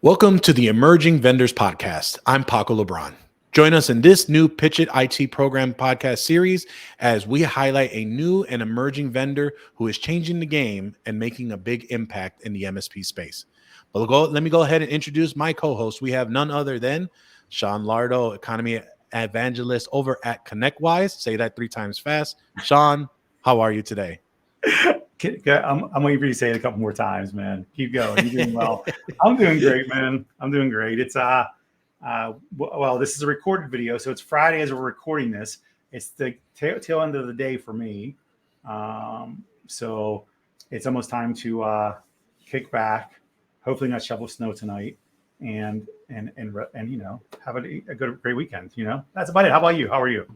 Welcome to the Emerging Vendors Podcast. I'm Paco Lebron. Join us in this new Pitch It IT program podcast series as we highlight a new and emerging vendor who is changing the game and making a big impact in the MSP space. But let me go ahead and introduce my co-host. We have none other than Sean.lardo, Economy Evangelist over at ConnectWise. Say that 3 times fast. Sean, how are you today? I'm waiting for you to say it a couple more times, man. Keep going. You're doing well. I'm doing great, man. I'm doing great. It's well, this is a recorded video, so it's Friday as we're recording this. It's the tail end of the day for me, so it's almost time to kick back. Hopefully, not shovel snow tonight, and you know, have a great weekend. You know, that's about it. How about you? How are you?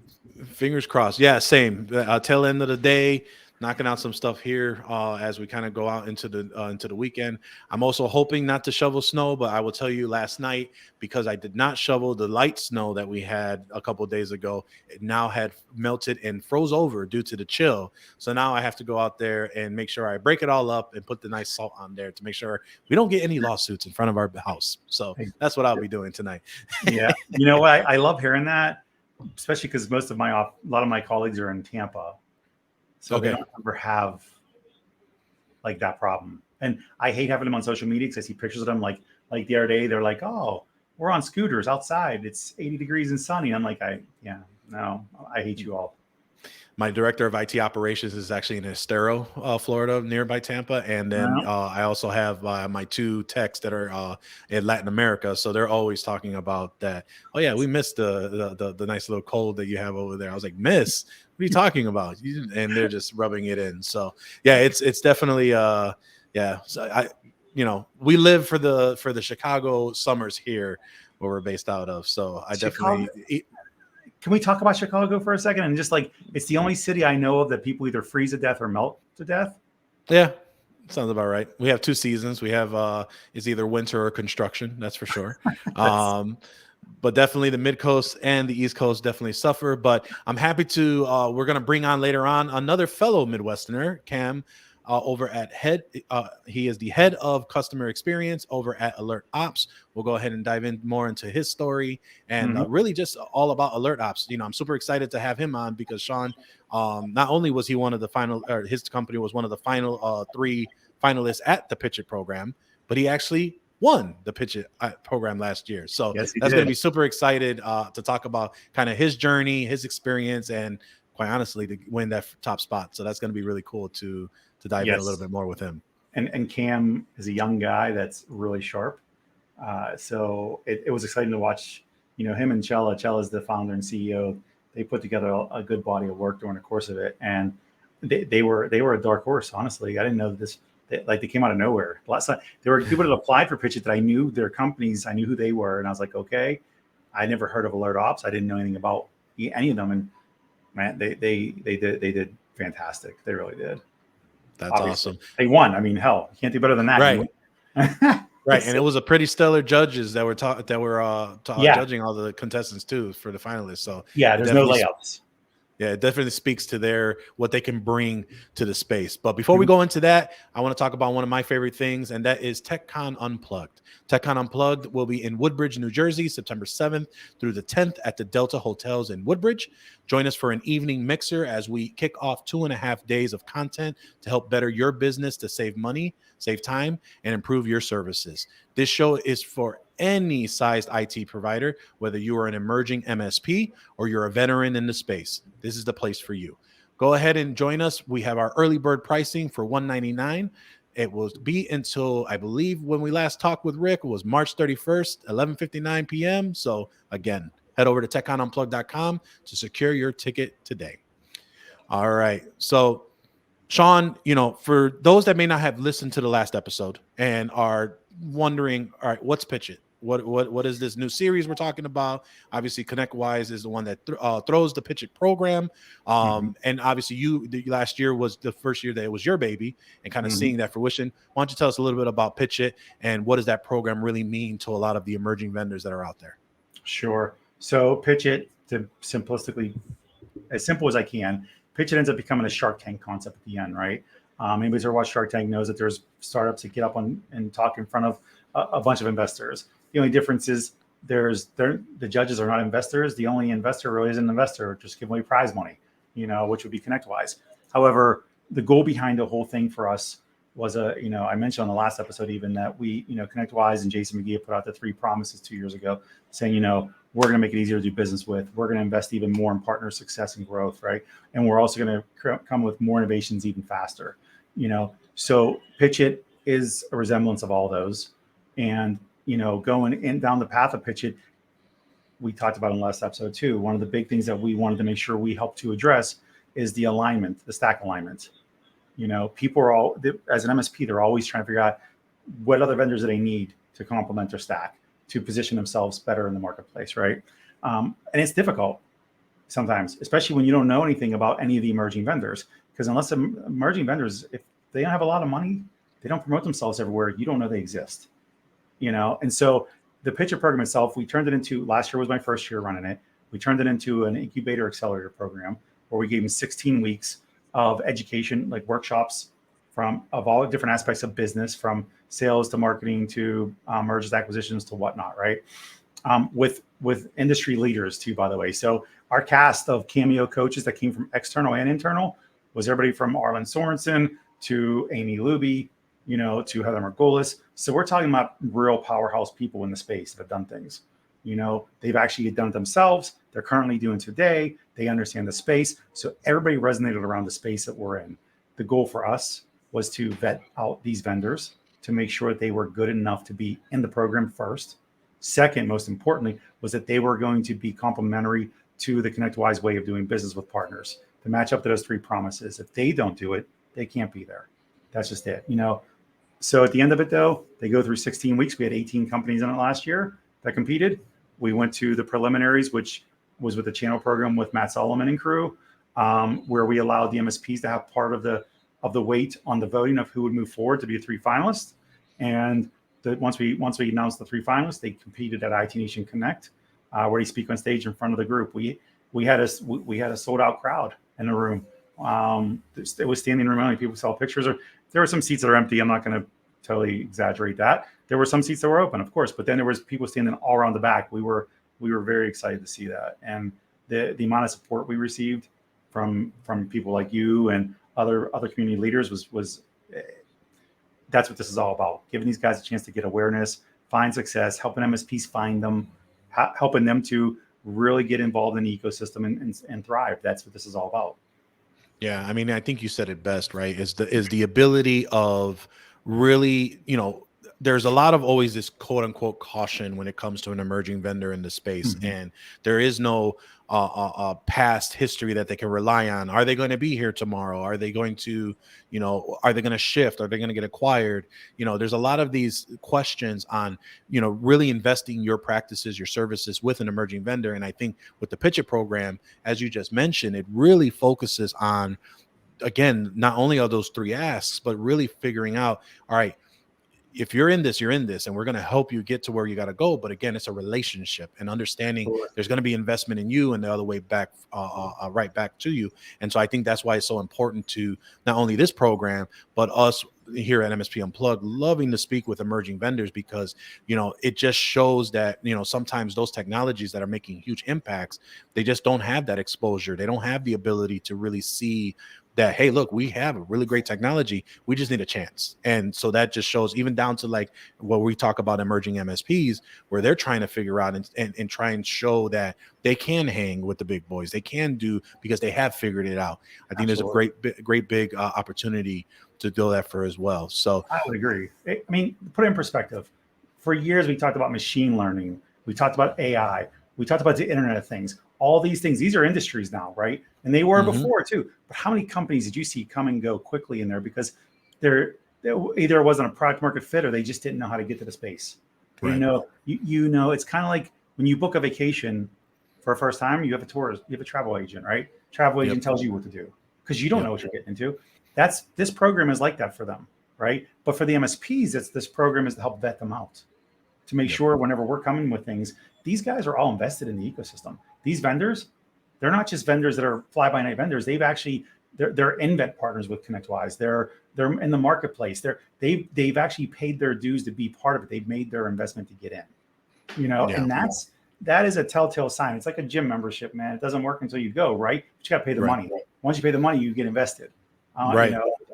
Fingers crossed. Yeah, same. Tail end of the day. Knocking out some stuff here as we kind of go out into the weekend. I'm also hoping not to shovel snow, but I will tell you last night, because I did not shovel the light snow that we had a couple of days ago, it now had melted and froze over due to the chill. So now I have to go out there and make sure I break it all up and put the nice salt on there to make sure we don't get any lawsuits in front of our house. So that's what I'll be doing tonight. Yeah, you know what? I love hearing that, especially because a lot of my colleagues are in Tampa. So they don't ever have like that problem. And I hate having them on social media because I see pictures of them like the other day, they're like, oh, we're on scooters outside. It's 80 degrees and sunny. I'm like, I hate you all. My director of IT operations is actually in Estero, Florida, nearby Tampa. And then I also have my 2 techs that are in Latin America. So they're always talking about that. Oh, yeah, we missed the nice little cold that you have over there. I was like, miss? What are you talking about? And they're just rubbing it in. So, yeah, it's definitely, So we live for the Chicago summers here where we're based out of. So I definitely... Can we talk about Chicago for a second? And just like, it's the only city I know of that people either freeze to death or melt to death. Yeah, sounds about right. We have 2 seasons. We have it's either winter or construction. That's for sure. But definitely the mid coast and the East Coast definitely suffer. But I'm happy to we're going to bring on later on another fellow Midwesterner, Kam, over at he is the head of customer experience over at AlertOps. We'll go ahead and dive in more into his story and really just all about AlertOps. You know, I'm super excited to have him on because Sean, not only was he one of the final, or his company was one of the final 3 finalists at the Pitch It program, but he actually won the Pitch It program last year. So that's going to be super excited to talk about kind of his journey, his experience, and quite honestly, to win that top spot. So that's going to be really cool to dive in a little bit more with him. And Kam is a young guy that's really sharp. So it was exciting to watch, you know, him and Chella. Chella's the founder and CEO. They put together a good body of work during the course of it. And they were a dark horse, honestly. I didn't know this. They came out of nowhere. There were people that applied for Pitch It that I knew their companies. I knew who they were. And I was like, okay, I never heard of AlertOps. I didn't know anything about any of them. And man, they did fantastic. They really did. That's obviously awesome. They won. I mean, hell, you can't do better than that. Right. Right. And it was a pretty stellar judges that were judging all the contestants too for the finalists. So yeah, there's no layups. Yeah, it definitely speaks to what they can bring to the space. But before we go into that, I want to talk about one of my favorite things, and that is TechCon Unplugged. TechCon Unplugged will be in Woodbridge, New Jersey, September 7th through the 10th at the Delta Hotels in Woodbridge. Join us for an evening mixer as we kick off 2.5 days of content to help better your business, to save money, save time, and improve your services. This show is for any sized IT provider, whether you are an emerging MSP or you're a veteran in the space. This is the place for you. Go ahead and join us. We have our early bird pricing for $199. It will be until, I believe, when we last talked with Rick, it was March 31st, 11:59 p.m. So again, head over to techconunplugged.com to secure your ticket today. All right. So Sean, you know, for those that may not have listened to the last episode and are wondering, all right, what's Pitch It? What is this new series we're talking about? Obviously, ConnectWise is the one that throws the Pitch It program. And obviously, last year was the first year that it was your baby and kind of seeing that fruition. Why don't you tell us a little bit about Pitch It and what does that program really mean to a lot of the emerging vendors that are out there? Sure. So Pitch It, to simplistically, as simple as I can, Pitch It ends up becoming a Shark Tank concept at the end, right? Anybody who's ever watched Shark Tank knows that there's startups that get up on and talk in front of a bunch of investors. The only difference is the judges are not investors. The only investor really is an investor, just giving away prize money, which would be ConnectWise. However, the goal behind the whole thing for us was I mentioned on the last episode even that we, ConnectWise and Jason McGee put out the 3 promises 2 years ago saying, we're going to make it easier to do business with. We're going to invest even more in partner success and growth, right? And we're also going to come with more innovations even faster, So Pitch It is a resemblance of all those. And, going in down the path of Pitch It, we talked about in the last episode too. One of the big things that we wanted to make sure we help to address is the alignment, the stack alignment. People are as an MSP, they're always trying to figure out what other vendors do they need to complement their stack to position themselves better in the marketplace, right? And it's difficult sometimes, especially when you don't know anything about any of the emerging vendors. Because unless the emerging vendors, if they don't have a lot of money, they don't promote themselves everywhere, you don't know they exist. And so the Pitch It program itself, we turned it into, last year was my first year running it. We turned it into an incubator accelerator program where we gave them 16 weeks of education, like workshops of all the different aspects of business, from sales to marketing to mergers, acquisitions to whatnot, right? With industry leaders too, by the way. So our cast of Cameo coaches that came from external and internal was everybody from Arlen Sorensen to Amy Luby, to Heather Margolis. So we're talking about real powerhouse people in the space that have done things. They've actually done it themselves. They're currently doing today. They understand the space. So everybody resonated around the space that we're in. The goal for us was to vet out these vendors to make sure that they were good enough to be in the program first. Second, most importantly, was that they were going to be complementary to the ConnectWise way of doing business with partners to match up to those 3 promises. If they don't do it, they can't be there. That's just it. So at the end of it, though, they go through 16 weeks. We had 18 companies in it last year that competed. We went to the preliminaries, which was with the channel program with Matt Solomon and crew, where we allowed the MSPs to have part of the weight on the voting of who would move forward to be a 3 finalists. And once we announced the 3 finalists, they competed at IT Nation Connect, where you speak on stage in front of the group. We had a sold out crowd in the room. It was standing room only. People saw pictures. There were some seats that are empty. I'm not going to totally exaggerate that. There were some seats that were open, of course, but then there was people standing all around the back. We were very excited to see that, and the amount of support we received from people like you and other community leaders was that's what this is all about. Giving these guys a chance to get awareness, find success, helping MSPs find them, helping them to really get involved in the ecosystem and thrive. That's what this is all about. Yeah, I mean, I think you said it best, right? Is the ability of really, there's a lot of always this quote unquote caution when it comes to an emerging vendor in the space, and there is no past history that they can rely on. Are they going to be here tomorrow? Are they going to, are they going to shift? Are they going to get acquired? There's a lot of these questions on, really investing your practices, your services with an emerging vendor. And I think with the Pitch It program, as you just mentioned, it really focuses on, again, not only are those 3 asks, but really figuring out, all right, if you're in this, and we're going to help you get to where you got to go. But again, it's a relationship and understanding there's going to be investment in you and the other way back, right back to you. And so I think that's why it's so important to not only this program, but us here at MSP Unplugged, loving to speak with emerging vendors, because, it just shows that, sometimes those technologies that are making huge impacts, they just don't have that exposure. They don't have the ability to really see that, hey, look, we have a really great technology. We just need a chance. And so that just shows, even down to like what we talk about emerging MSPs, where they're trying to figure out and try and show that they can hang with the big boys. They can do, because they have figured it out. I think there's a great big opportunity to do that for as well. So I would agree. I mean, put it in perspective. For years, we talked about machine learning. We talked about AI. We talked about the Internet of Things. All these things, these are industries now, right? And they were before too. But how many companies did you see come and go quickly in there because either it wasn't a product market fit or they just didn't know how to get to the space? Right. It's kind of like when you book a vacation for a first time, you have a travel agent, right? Travel agent tells you what to do because you don't know what you're getting into. This program is like that for them, right? But for the MSPs, this program is to help vet them out, to make sure whenever we're coming with things, these guys are all invested in the ecosystem. These vendors, they're not just vendors that are fly-by-night vendors. They've actually they're invent partners with ConnectWise. They're in the marketplace. They've actually paid their dues to be part of it. They've made their investment to get in. Yeah. And that is a telltale sign. It's like a gym membership, man. It doesn't work until you go, right? But you got to pay the money. Once you pay the money, you get invested. Right.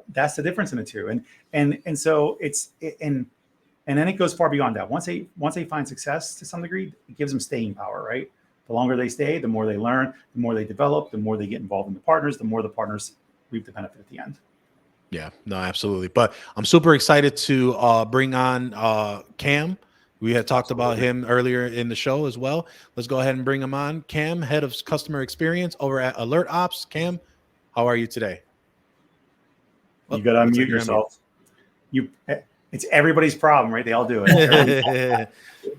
That's the difference in the two. And so and then it goes far beyond that. Once they find success to some degree, it gives them staying power, right? The longer they stay, the more they learn, the more they develop, the more they get involved in the partners, the more the partners reap the benefit at the end. Yeah, no, absolutely. But I'm super excited to bring on Kam. We had talked about him earlier in the show as well. Let's go ahead and bring him on. Kam, head of customer experience over at AlertOps. Kam, how are you today? You got to unmute yourself. It's everybody's problem, right? They all do it.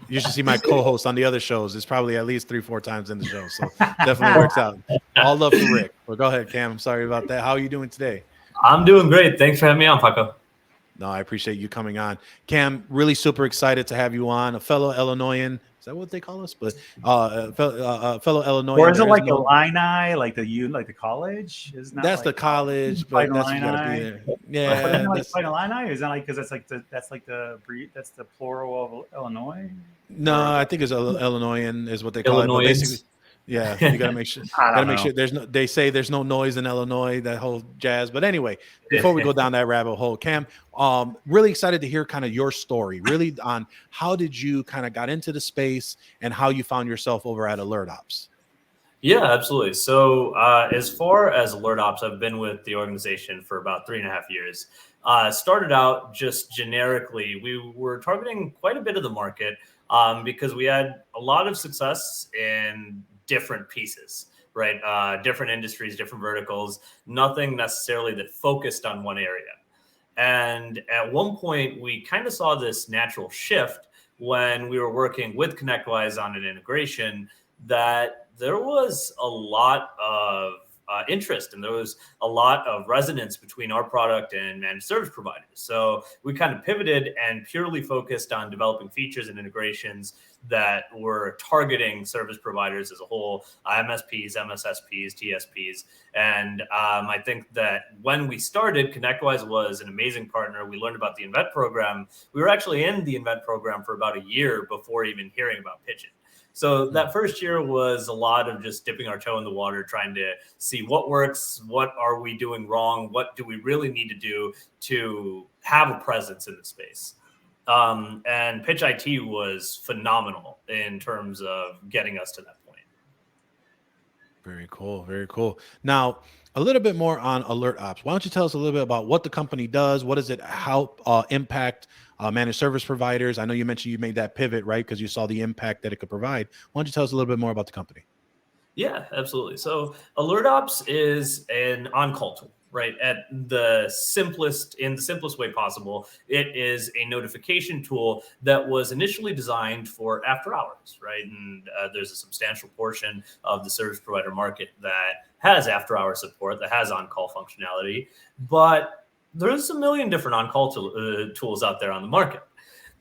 You should see my co-host on the other shows. It's probably at least 3-4 times in the show. So definitely works out. All love for Rick. Well, go ahead, Kam. I'm sorry about that. How are you doing today? I'm doing great. Thanks for having me on, Paco. No, I appreciate you coming on. Kam, really super excited to have you on. A fellow Illinoisan. Is that what they call us? But fellow Illinoisan. Or is it like the Illini, like the college? Isn't that that's the college, but that's you gotta be there. Yeah, isn't like fight Illini? Is that like because that's the plural of Illinois? No, I think it's Illinoisan is what they call it. But basically, yeah, you gotta make sure. They say there's no noise in Illinois. That whole jazz. But anyway, before we go down that rabbit hole, Kam, really excited to hear kind of your story, really on how did you kind of got into the space and how you found yourself over at AlertOps. Yeah, absolutely. So as far as AlertOps, I've been with the organization for about 3.5 years. Started out just generically, we were targeting quite a bit of the market because we had a lot of success in different pieces, right? Different industries, different verticals, nothing necessarily that focused on one area. And at one point, we kind of saw this natural shift when we were working with ConnectWise on an integration that there was a lot of interest and there was a lot of resonance between our product and managed service providers. So we kind of pivoted and purely focused on developing features and integrations that were targeting service providers as a whole, MSPs, MSSPs, TSPs. And I think that when we started, ConnectWise was an amazing partner. We learned about the Invent program. We were actually in the Invent program for about a year before even hearing about Pitch It. So that first year was a lot of just dipping our toe in the water, trying to see what works, what are we doing wrong, what do we really need to do to have a presence in the space. And Pitch IT was phenomenal in terms of getting us to that point. Very cool. Very cool. Now, a little bit more on AlertOps. Why don't you tell us a little bit about what the company does? What does it help impact managed service providers? I know you mentioned you made that pivot, right? Because you saw the impact that it could provide. Why don't you tell us a little bit more about the company? Yeah, absolutely. So AlertOps is an on-call tool, right? In the simplest way possible. It is a notification tool that was initially designed for after hours, right? And there's a substantial portion of the service provider market that has after-hour support, that has on-call functionality, but there's a million different on-call tools out there on the market.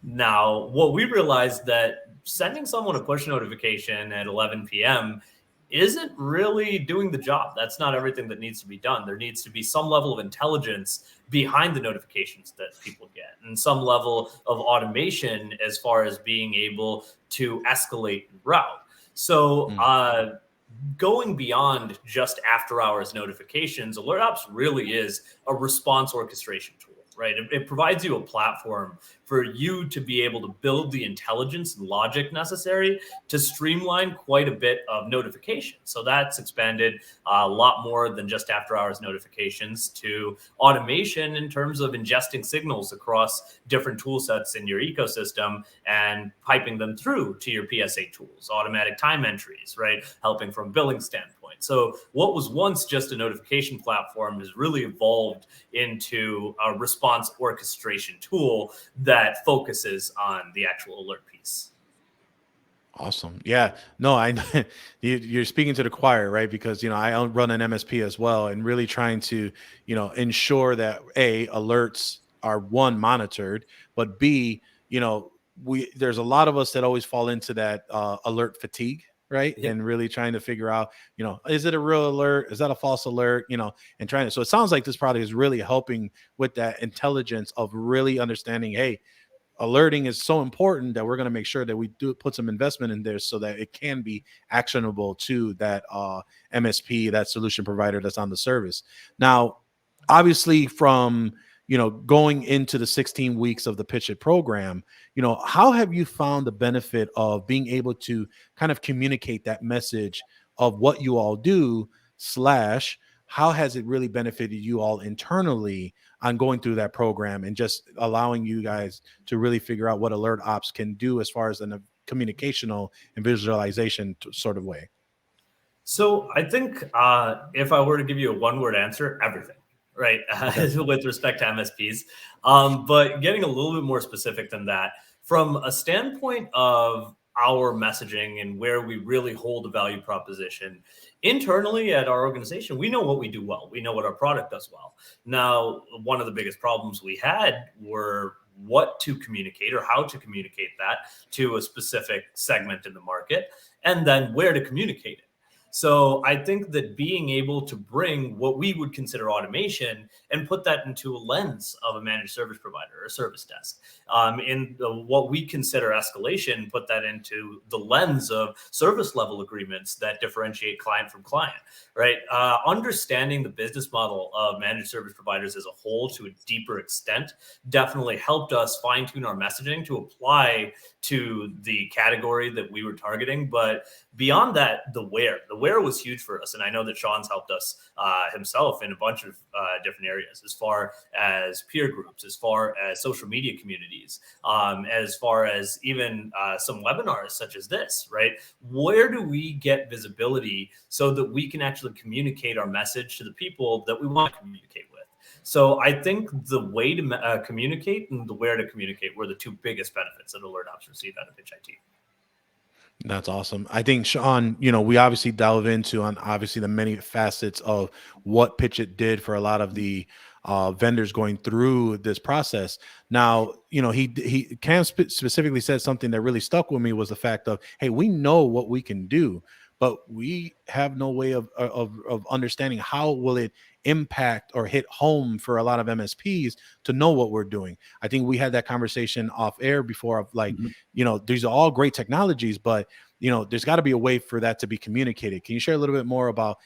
Now, what we realized that sending someone a push notification at 11 p.m. isn't really doing the job. That's not everything that needs to be done. There needs to be some level of intelligence behind the notifications that people get and some level of automation as far as being able to escalate and route. So going beyond just after hours notifications, AlertOps really is a response orchestration tool, right? It provides you a platform for you to be able to build the intelligence and logic necessary to streamline quite a bit of notifications. So that's expanded a lot more than just after hours notifications to automation in terms of ingesting signals across different tool sets in your ecosystem and piping them through to your PSA tools, automatic time entries, right? Helping from a billing standpoint. So what was once just a notification platform has really evolved into a response orchestration tool that focuses on the actual alert piece. Awesome. Yeah, no, you're speaking to the choir, right? Because, I run an MSP as well and really trying to, ensure that alerts are one, monitored, but B, there's a lot of us that always fall into that alert fatigue, right? Yep. And really trying to figure out, is it a real alert? Is that a false alert? And trying to, so it sounds like this product is really helping with that intelligence of really understanding, hey, alerting is so important that we're going to make sure that we do put some investment in there so that it can be actionable to that MSP, that solution provider that's on the service. Now, obviously from, going into the 16 weeks of the Pitch It program, how have you found the benefit of being able to kind of communicate that message of what you all do / how has it really benefited you all internally on going through that program and just allowing you guys to really figure out what AlertOps can do as far as a communicational and visualization sort of way? So I think if I were to give you a one-word answer, everything, right? Okay. With respect to MSPs. But getting a little bit more specific than that, from a standpoint of our messaging and where we really hold a value proposition internally at our organization, we know what we do well. We know what our product does well. Now, one of the biggest problems we had were what to communicate or how to communicate that to a specific segment in the market, and then where to communicate it. So I think that being able to bring what we would consider automation and put that into a lens of a managed service provider or service desk, what we consider escalation, put that into the lens of service level agreements that differentiate client from client, right? Understanding the business model of managed service providers as a whole to a deeper extent definitely helped us fine tune our messaging to apply to the category that we were targeting. But beyond that, the where was huge for us. And I know that Sean's helped us himself in a bunch of different areas, as far as peer groups, as far as social media communities, as far as even some webinars such as this, right? Where do we get visibility so that we can actually communicate our message to the people that we want to communicate with? So I think the way to communicate and the where to communicate were the two biggest benefits that AlertOps received out of Pitch IT. That's awesome. I think, Sean, we obviously delve into on obviously the many facets of what Pitch It did for a lot of the vendors going through this process. Now, Kam specifically said something that really stuck with me was the fact of, hey, we know what we can do, but we have no way of understanding how will it impact or hit home for a lot of MSPs to know what we're doing. I think we had that conversation off air before of like, these are all great technologies, but there's got to be a way for that to be communicated. Can you share a little bit more about,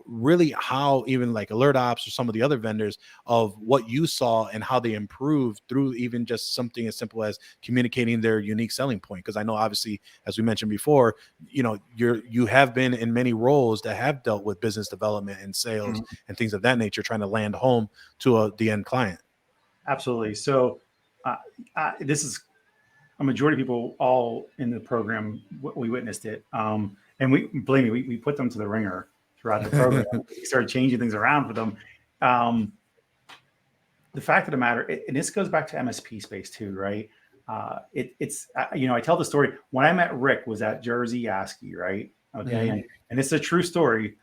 really how even like AlertOps or some of the other vendors of what you saw and how they improved through even just something as simple as communicating their unique selling point? Because I know obviously, as we mentioned before, you have been in many roles that have dealt with business development and sales and things of that nature, trying to land home to the end client. Absolutely. So this is a majority of people all in the program. We witnessed it. And we put them to the ringer throughout the program. We started changing things around for them. The fact of the matter, and this goes back to MSP space too, right? I tell the story. When I met Rick was at Jersey Yaski, right? Okay. And it's a true story.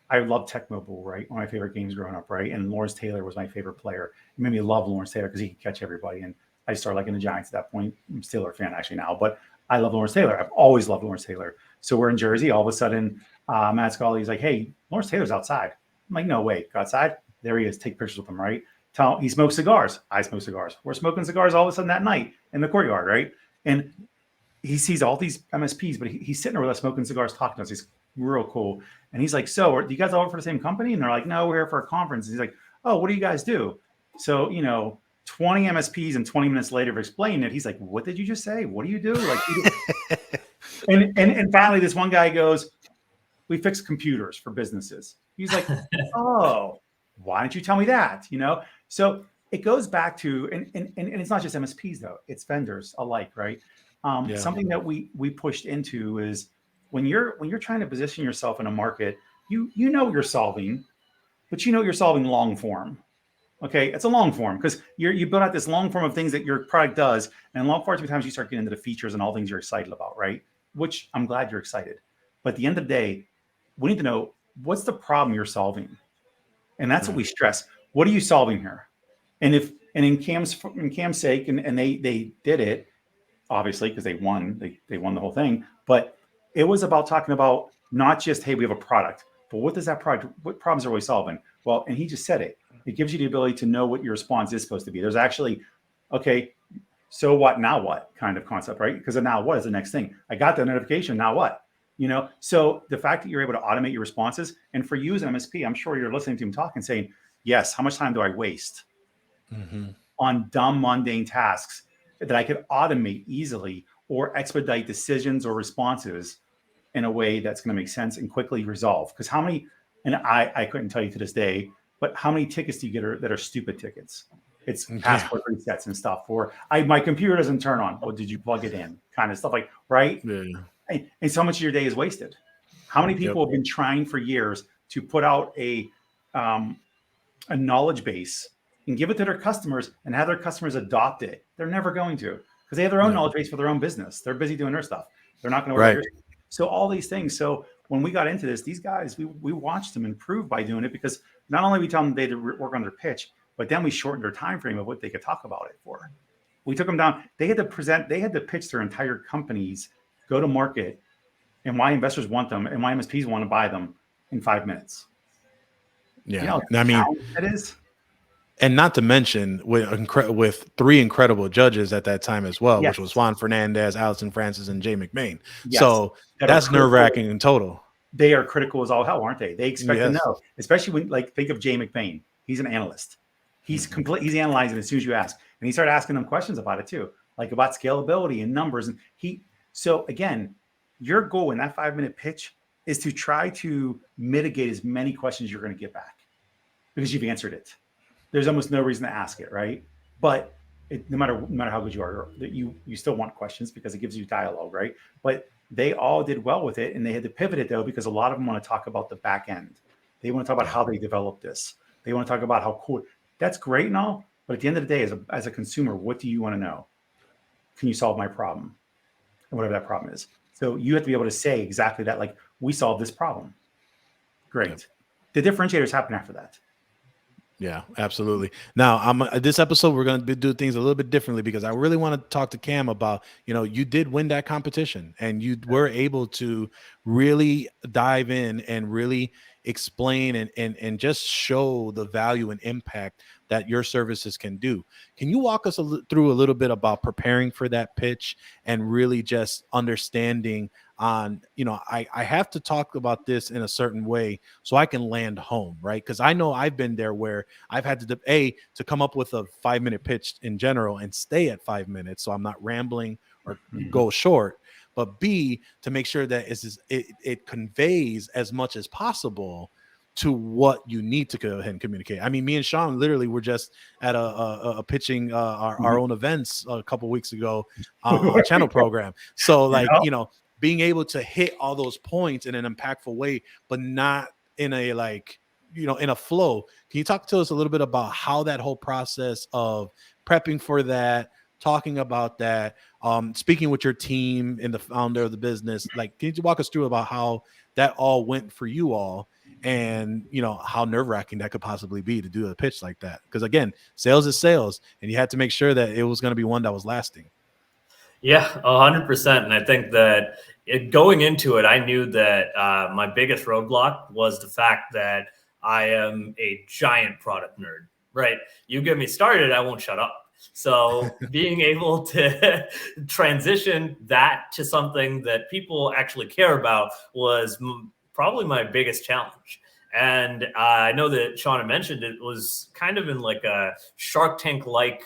I love Tech Mobile, right? One of my favorite games growing up, right? And Lawrence Taylor was my favorite player. It made me love Lawrence Taylor because he could catch everybody. And I started liking the Giants at that point. I'm still a fan actually now, but I love Lawrence Taylor. I've always loved Lawrence Taylor. So we're in Jersey. All of a sudden, Matt Scully's like, "Hey, Lawrence Taylor's outside." I'm like, "No way, go outside." There he is. Take pictures with him, right? He smokes cigars. I smoke cigars. We're smoking cigars all of a sudden that night in the courtyard, right? And he sees all these MSPs, but he's sitting there with us smoking cigars, talking to us. He's real cool. And he's like, "So, do you guys all work for the same company?" And they're like, "No, we're here for a conference." And he's like, "Oh, what do you guys do?" So, 20 MSPs and 20 minutes later of explaining it, he's like, "What did you just say? What do you do?" Like, and finally, this one guy goes, "We fix computers for businesses." He's like, "Oh, why didn't you tell me that?" So it goes back to, and it's not just MSPs though; it's vendors alike, right? Something that we pushed into is when you're trying to position yourself in a market, you you're solving, but you're solving long form. Okay, it's a long form because you build out this long form of things that your product does, and long form times you start getting into the features and all things you're excited about, right? Which I'm glad you're excited, but at the end of the day, we need to know what's the problem you're solving, and that's what we stress. What are you solving here? And in Kam's sake, and they did it obviously because they won the whole thing, but it was about talking about not just, hey, we have a product, but what does that product, what problems are we solving? Well, and he just said it. It gives you the ability to know what your response is supposed to be. There's actually, okay, so what, now what kind of concept, right? Because now what is the next thing? I got the notification, now what? So the fact that you're able to automate your responses, and for you as an MSP, I'm sure you're listening to him talk and saying, yes, how much time do I waste on dumb, mundane tasks that I could automate easily or expedite decisions or responses in a way that's going to make sense and quickly resolve? Because how many, and I couldn't tell you to this day, but how many tickets do you get that are stupid tickets? It's password resets and stuff. Or my computer doesn't turn on. Oh, did you plug it in? Kind of stuff like, right? Yeah. And so much of your day is wasted. How many people have been trying for years to put out a knowledge base and give it to their customers and have their customers adopt it? They're never going to, because they have their own knowledge base for their own business. They're busy doing their stuff. They're not going to worry about yours. So all these things. So when we got into this, these guys, we watched them improve by doing it, because not only we tell them they had to work on their pitch, but then we shortened their time frame of what they could talk about it for. We took them down. They had to pitch their entire companies, go to market, and why investors want them and why MSPs want to buy them in 5 minutes. Yeah. I mean, it is. And not to mention with 3 incredible judges at that time as well, which was Juan Fernandez, Allison Francis, and Jay McBain. Yes. So that's nerve-wracking in total. They are critical as all hell, aren't they? They expect to know, especially when, like, think of Jay McBain. He's an analyst. He's he's analyzing it as soon as you ask. And he started asking them questions about it too, like about scalability and numbers. And so again, your goal in that 5-minute pitch is to try to mitigate as many questions you're going to get back, because you've answered it. There's almost no reason to ask it, right? But no matter how good you are, you still want questions because it gives you dialogue, right? But they all did well with it, and they had to pivot it though, because a lot of them want to talk about the back end. They want to talk about how they developed this. They want to talk about how cool. That's great and all, but at the end of the day, as a consumer, what do you want to know? Can you solve my problem? And whatever that problem is. So you have to be able to say exactly that, like, we solved this problem. Great. The differentiators happen after that. Yeah, absolutely. Now, this episode, we're going to do things a little bit differently, because I really want to talk to Kam about, you did win that competition, and you were able to really dive in and really explain and just show the value and impact that your services can do. Can you walk us through a little bit about preparing for that pitch and really just understanding on, I have to talk about this in a certain way so I can land home, right? Because I know I've been there where I've had to come up with a 5-minute pitch in general and stay at 5 minutes so I'm not rambling or go short, but B, to make sure that it conveys as much as possible to what you need to go ahead and communicate. I mean, me and Sean literally were just at a pitching our own events a couple of weeks ago on our channel program. So being able to hit all those points in an impactful way, but not in a in a flow. Can you talk to us a little bit about how that whole process of prepping for that, talking about that, speaking with your team and the founder of the business, can you walk us through about how that all went for you all, and how nerve-wracking that could possibly be to do a pitch like that? Because again, sales is sales, and you had to make sure that it was going to be one that was lasting. Yeah, 100%. And I think that going into it, I knew that my biggest roadblock was the fact that I am a giant product nerd, right? You get me started, I won't shut up. So being able to transition that to something that people actually care about was probably my biggest challenge. And I know that Sean had mentioned it was kind of in like a Shark Tank-like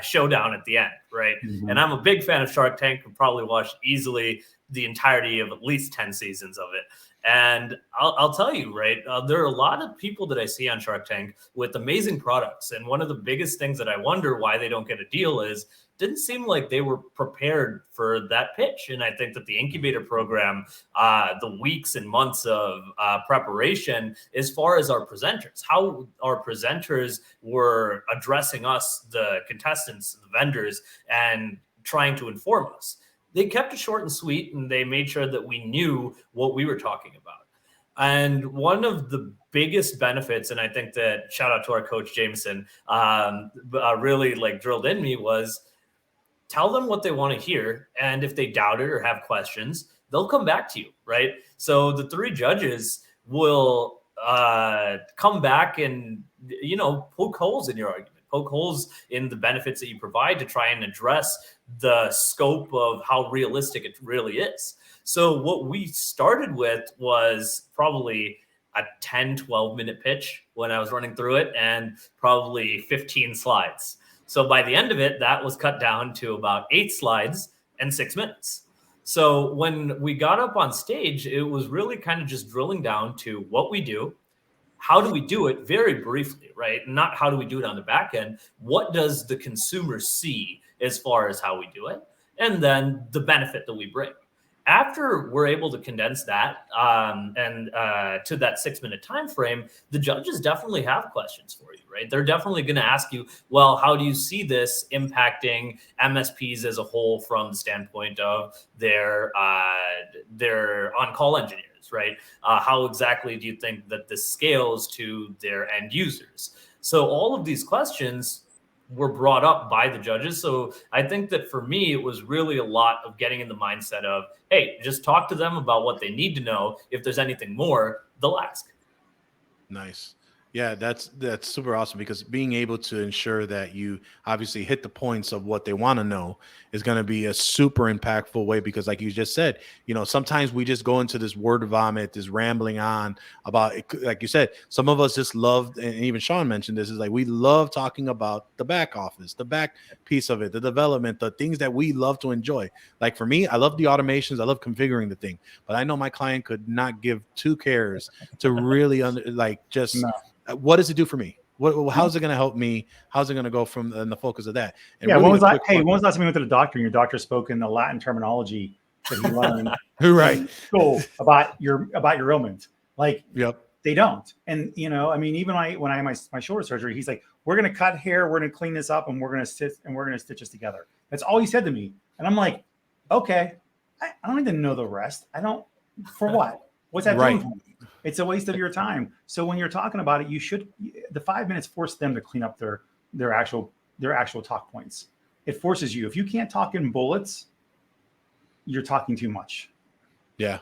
showdown at the end, right? Mm-hmm. And I'm a big fan of Shark Tank. I've probably watched easily the entirety of at least 10 seasons of it. And I'll tell you, right, there are a lot of people that I see on Shark Tank with amazing products. And one of the biggest things that I wonder why they don't get a deal is didn't seem like they were prepared for that pitch. And I think that the incubator program, the weeks and months of preparation, as far as our presenters, how our presenters were addressing us, the contestants, the vendors, and trying to inform us. They kept it short and sweet, and they made sure that we knew what we were talking about. And one of the biggest benefits, and I think that shout out to our coach, Jameson, really drilled in me was tell them what they want to hear. And if they doubt it or have questions, they'll come back to you, right? So the 3 judges will come back and, poke holes in your argument, poke holes in the benefits that you provide to try and address the scope of how realistic it really is. So what we started with was probably a 10, 12-minute pitch when I was running through it, and probably 15 slides. So by the end of it, that was cut down to about 8 slides and 6 minutes. So when we got up on stage, it was really kind of just drilling down to what we do, how do we do it very briefly, right? Not how do we do it on the back end. What does the consumer see as far as how we do it? And then the benefit that we bring. After we're able to condense that and to that 6-minute time frame, the judges definitely have questions for you, right? They're definitely going to ask you, well, how do you see this impacting MSPs as a whole from the standpoint of their on-call engineers, right? How exactly do you think that this scales to their end users? So all of these questions were brought up by the judges. So I think that for me, it was really a lot of getting in the mindset of, hey, just talk to them about what they need to know. If there's anything more, they'll ask. Nice. Yeah, that's super awesome, because being able to ensure that you obviously hit the points of what they want to know is going to be a super impactful way, because like you just said, sometimes we just go into this word vomit, this rambling on about it. Like you said, some of us just love, and even Sean mentioned this, is like we love talking about the back office, the back piece of it, the development, the things that we love to enjoy. Like for me, I love the automations, I love configuring the thing, but I know my client could not give 2 cares to really what does it do for me? How's it going to help me? How's it going to go from the focus of that? And yeah. Really When was the last time you went to the doctor and your doctor spoke in the Latin terminology that he learned right in school about your ailment? Like, yep. They don't. And, even when I had my shoulder surgery, he's like, we're going to cut hair, we're going to clean this up, and we're going to stitch this together. That's all he said to me. And I'm like, okay, I don't even know the rest. For what? What's that doing for me? It's a waste of your time. So when you're talking about it, the 5 minutes force them to clean up their actual talk points. It forces you. If you can't talk in bullets, you're talking too much. Yeah,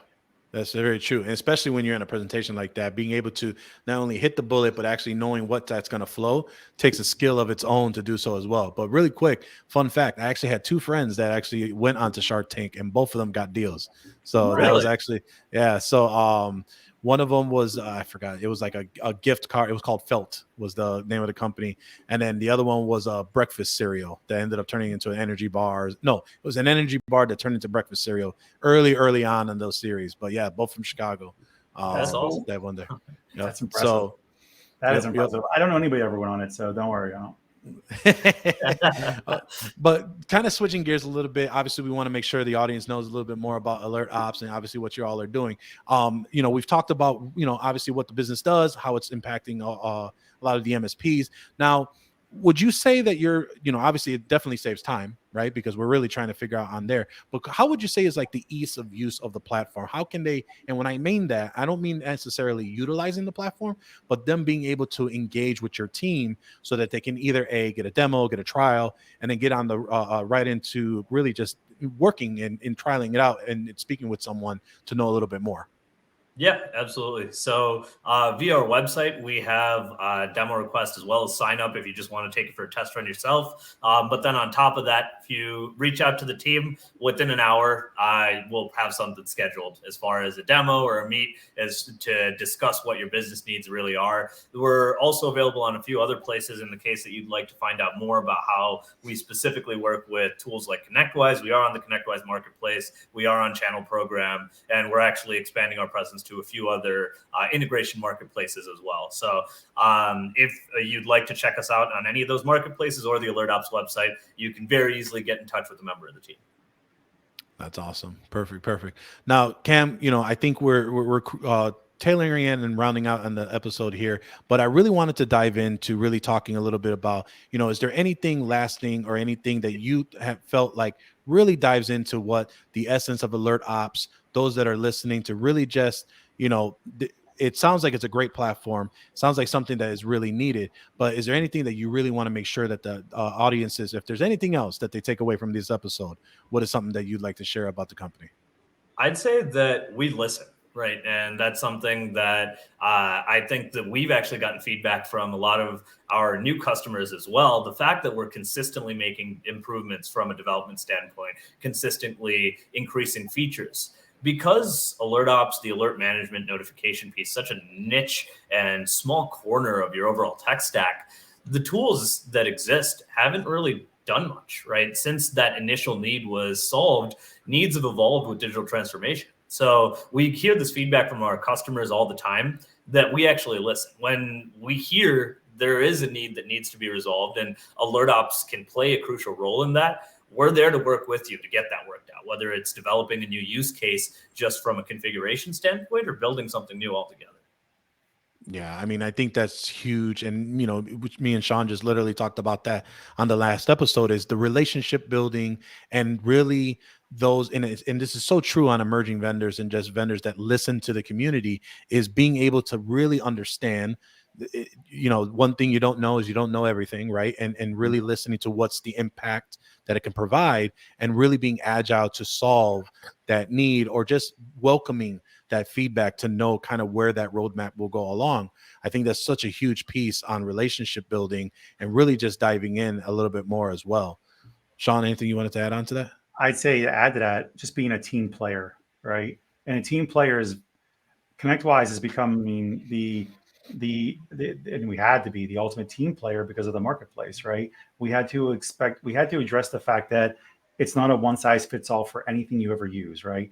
that's very true. And especially when you're in a presentation like that, being able to not only hit the bullet, but actually knowing what that's going to flow takes a skill of its own to do so as well. But really quick, fun fact, I actually had 2 friends that actually went onto Shark Tank, and both of them got deals. So That was actually, yeah. So, one of them was, I forgot, it was like a gift card. It was called Felt, was the name of the company. And then the other one was a breakfast cereal that ended up turning into an energy bar. No, it was an energy bar that turned into breakfast cereal early on in those series. But yeah, both from Chicago. That's awesome. That one there. Yep. That's impressive. So that is impressive. I don't know anybody ever went on it, so don't worry. I don't. But kind of switching gears a little bit, obviously we want to make sure the audience knows a little bit more about AlertOps and obviously what you all are doing. We've talked about obviously what the business does, how it's impacting a lot of the MSPs. Now, would you say that you're, obviously it definitely saves time, right? Because we're really trying to figure out on there, but how would you say is like the ease of use of the platform? How can they, and when I mean that, I don't mean necessarily utilizing the platform, but them being able to engage with your team so that they can either get a demo, get a trial, and then get on the right into really just working and trialing it out and speaking with someone to know a little bit more. Yeah, absolutely. So via our website, we have demo requests as well as sign up if you just want to take it for a test run yourself. But then on top of that, if you reach out to the team within an hour, I will have something scheduled as far as a demo or a meet as to discuss what your business needs really are. We're also available on a few other places in the case that you'd like to find out more about how we specifically work with tools like ConnectWise. We are on the ConnectWise marketplace. We are on Channel Program, and we're actually expanding our presence to a few other integration marketplaces as well. So if you'd like to check us out on any of those marketplaces or the AlertOps website, you can very easily get in touch with a member of the team. That's awesome. Perfect. Now, Kam, I think we're tailoring in and rounding out on the episode here, but I really wanted to dive into really talking a little bit about, is there anything lasting or anything that you have felt like really dives into what the essence of AlertOps, those that are listening to really just, it sounds like it's a great platform. Sounds like something that is really needed, but is there anything that you really want to make sure that the audiences, if there's anything else that they take away from this episode, what is something that you'd like to share about the company? I'd say that we listen, right? And that's something that I think that we've actually gotten feedback from a lot of our new customers as well. The fact that we're consistently making improvements from a development standpoint, consistently increasing features. Because AlertOps, the alert management notification piece, such a niche and small corner of your overall tech stack, the tools that exist haven't really done much, right? Since that initial need was solved, needs have evolved with digital transformation. So we hear this feedback from our customers all the time that we actually listen. When we hear there is a need that needs to be resolved and AlertOps can play a crucial role in that, we're there to work with you to get that worked out, whether it's developing a new use case just from a configuration standpoint or building something new altogether. Yeah, I mean, I think that's huge. And, which me and Sean just literally talked about that on the last episode, is the relationship building and really those, and this is so true on emerging vendors and just vendors that listen to the community, is being able to really understand, one thing you don't know is you don't know everything, right? And really listening to what's the impact that it can provide and really being agile to solve that need, or just welcoming that feedback to know kind of where that roadmap will go along. I think that's such a huge piece on relationship building and really just diving in a little bit more as well. Sean, anything you wanted to add on to that? I'd say to add to that, just being a team player, right? And a team player is, ConnectWise is becoming and we had to be the ultimate team player because of the marketplace, right? We had to address the fact that it's not a one size fits all for anything you ever use, right?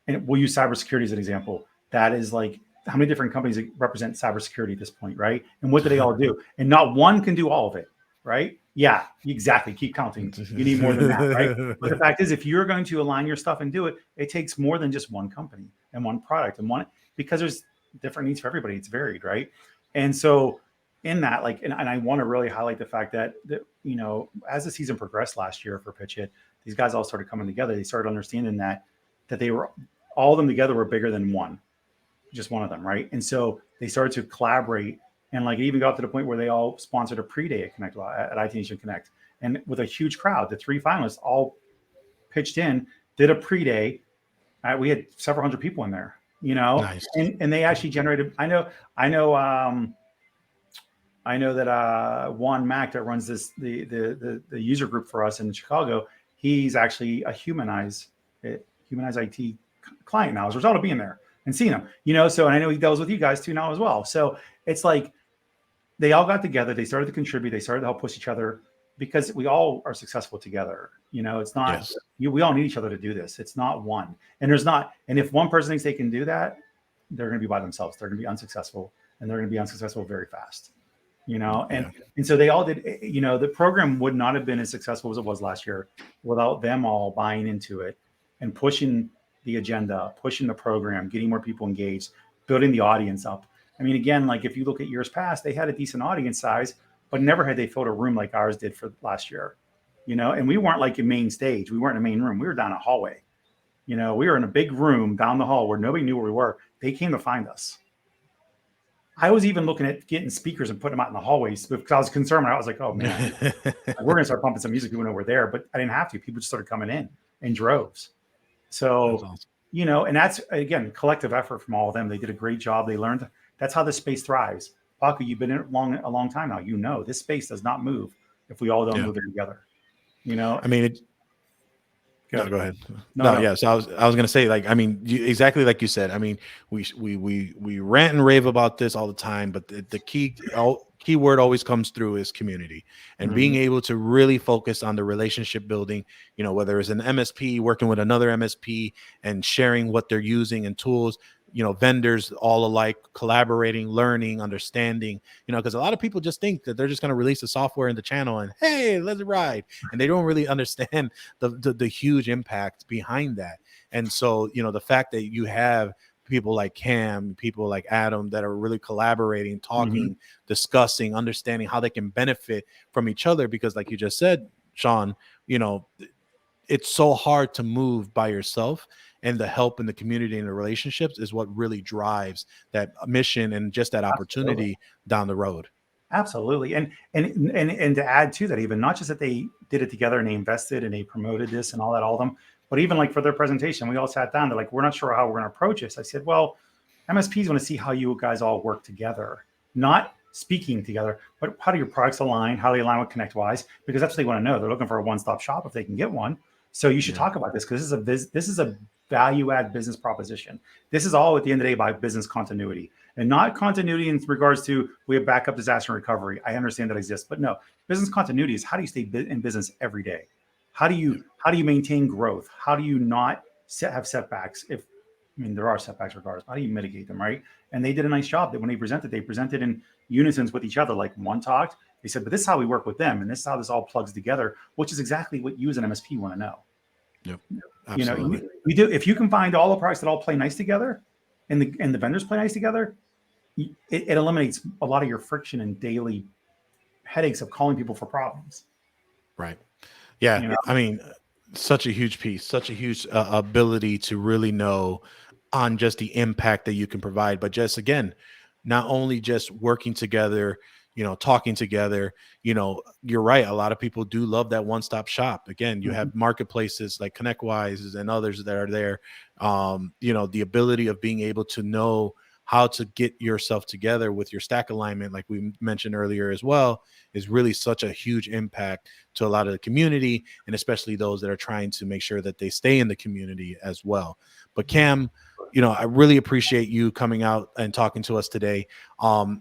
And we'll use cybersecurity as an example. That is like, how many different companies represent cybersecurity at this point, right? And what do they all do? And not one can do all of it, right? Yeah, exactly. Keep counting. You need more than that, right? But the fact is, if you're going to align your stuff and do it, it takes more than just one company and one product and one, because there's different needs for everybody. It's varied, right? And so in that, like, and I want to really highlight the fact that as the season progressed last year for Pitch It, these guys all started coming together. They started understanding that they were, all of them together were bigger than just one of them, right? And so they started to collaborate, and like it even got to the point where they all sponsored a pre-day at IT Nation Connect, and with a huge crowd. The three finalists all pitched in, did a pre-day. We had several hundred people in there, Nice. and they actually generated. I know that Juan Mack, that runs the user group for us in Chicago, he's actually a Humanize IT client now as a result of being there and seeing them, so, and I know he deals with you guys too now as well. So it's like they all got together, they started to contribute, they started to help push each other, because we all are successful together. It's not, yes. We all need each other to do this. It's not one. And if one person thinks they can do that, they're going to be by themselves. They're going to be unsuccessful, and they're going to be unsuccessful very fast, and so they all did, the program would not have been as successful as it was last year without them all buying into it and pushing the agenda, pushing the program, getting more people engaged, building the audience up. I mean, again, like if you look at years past, they had a decent audience size, but never had they filled a room like ours did for last year, and we weren't like a main stage. We weren't in a main room. We were down a hallway. We were in a big room down the hall where nobody knew where we were. They came to find us. I was even looking at getting speakers and putting them out in the hallways because I was concerned. I was like, oh man, we're going to start pumping some music. People know we're there, but I didn't have to. People just started coming in droves. So, awesome. And that's, again, collective effort from all of them. They did a great job. They learned. That's how this space thrives. Paco, you've been in it a long time now. This space does not move if we all don't move it together. I mean, go ahead. No. Yeah. So I was going to say, like, I mean, exactly like you said. I mean, we rant and rave about this all the time, but the key word always comes through is community, and being able to really focus on the relationship building, whether it's an MSP working with another MSP and sharing what they're using and tools, vendors all alike, collaborating, learning, understanding, because a lot of people just think that they're just going to release the software in the channel and, hey, let's ride. And they don't really understand the huge impact behind that. And so, the fact that you have people like Kam, people like Adam that are really collaborating, talking, discussing, understanding how they can benefit from each other. Because like you just said, Sean, it's so hard to move by yourself, and the help in the community and the relationships is what really drives that mission and just that opportunity down the road. Absolutely. And to add to that, even not just that they did it together and they invested and they promoted this and all of them, But even like for their presentation, we all sat down. They're like, we're not sure how we're going to approach this. I said, well, MSPs want to see how you guys all work together, not speaking together, but how do your products align? How do they align with ConnectWise? Because that's what they want to know. They're looking for a one-stop shop if they can get one. So you should talk about this because this is a value-add business proposition. This is all at the end of the day about business continuity, and not continuity in regards to we have backup, disaster recovery. I understand that exists, but no, business continuity is how do you stay in business every day? How do you maintain growth? How do you not have setbacks? There are setbacks regardless. How do you mitigate them, right? And they did a nice job that when they presented in unison with each other. Like one talked, they said, but this is how we work with them, and this is how this all plugs together, which is exactly what you as an MSP want to know. Yep. Absolutely. We do. If you can find all the products that all play nice together, and the vendors play nice together, it eliminates a lot of your friction and daily headaches of calling people for problems. Right. Yeah. I mean, such a huge piece, such a huge ability to really know on just the impact that you can provide, but just again, not only just working together, talking together, you're right. A lot of people do love that one-stop shop. Again, you have marketplaces like ConnectWise and others that are there. The ability of being able to know how to get yourself together with your stack alignment, like we mentioned earlier as well, is really such a huge impact to a lot of the community, and especially those that are trying to make sure that they stay in the community as well. But Kam, I really appreciate you coming out and talking to us today.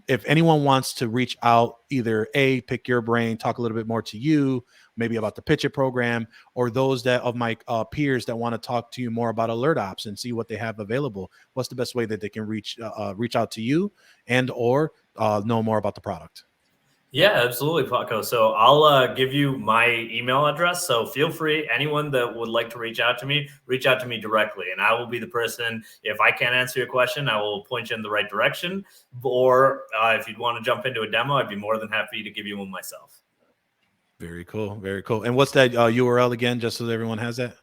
If anyone wants to reach out, either pick your brain, talk a little bit more to you, maybe about the Pitch It program, or those that of my peers that want to talk to you more about AlertOps and see what they have available, what's the best way that they can reach out to you and or know more about the product? Yeah, absolutely, Paco. So I'll give you my email address. So feel free, anyone that would like to reach out to me directly. And I will be the person, if I can't answer your question, I will point you in the right direction. Or if you'd want to jump into a demo, I'd be more than happy to give you one myself. Very cool. Very cool. And what's that URL again, just so that everyone has that?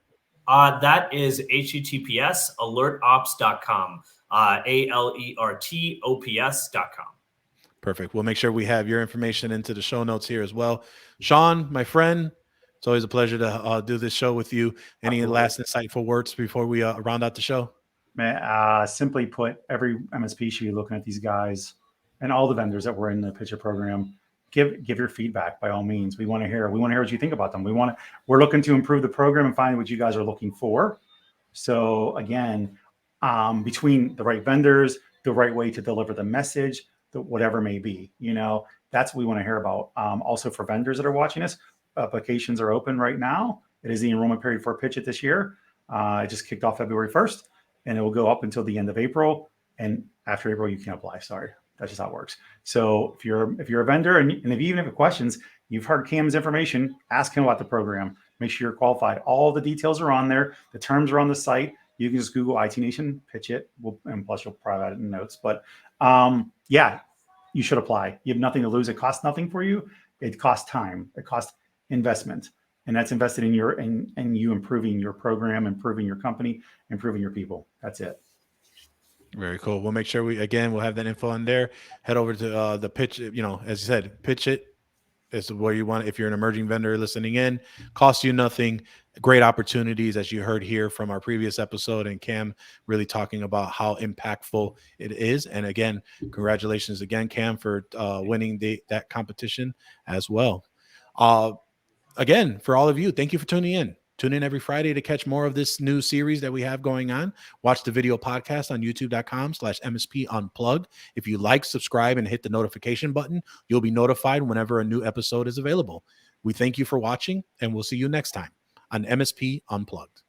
That is https alertops.com, alertops.com. Perfect. We'll make sure we have your information into the show notes here as well. Sean, my friend, it's always a pleasure to do this show with you. Any last insightful words before we round out the show? Man, simply put, every MSP should be looking at these guys and all the vendors that were in the Pitch It program. Give your feedback by all means. We want to hear what you think about them. We're looking to improve the program and find what you guys are looking for. So again, between the right vendors, the right way to deliver the message, whatever may be, that's what we want to hear about. Also for vendors that are watching us, applications are open right now. It is the enrollment period for Pitch It this year. It just kicked off February 1st, and it will go up until the end of April. And after April, you can apply. Sorry, that's just how it works. So if you're a vendor and if you even have questions, you've heard Kam's information, ask him about the program. Make sure you're qualified. All the details are on there. The terms are on the site. You can just Google IT Nation, Pitch It, and plus you'll provide it in notes. But yeah, you should apply. You have nothing to lose. It costs nothing for you. It costs time. It costs investment, and that's invested in you improving your program, improving your company, improving your people. That's it. Very cool. We'll make sure we'll have that info on there. Head over to the Pitch. As you said, Pitch It is where you want. If you're an emerging vendor listening in, costs you nothing. Great opportunities, as you heard here from our previous episode, and Kam really talking about how impactful it is. And again, congratulations again, Kam, for winning that competition as well. Again, for all of you, thank you for tuning in. Tune in every Friday to catch more of this new series that we have going on. Watch the video podcast on youtube.com/MSP Unplugged. If you like, subscribe, and hit the notification button, you'll be notified whenever a new episode is available. We thank you for watching, and we'll see you next time on MSP Unplugged.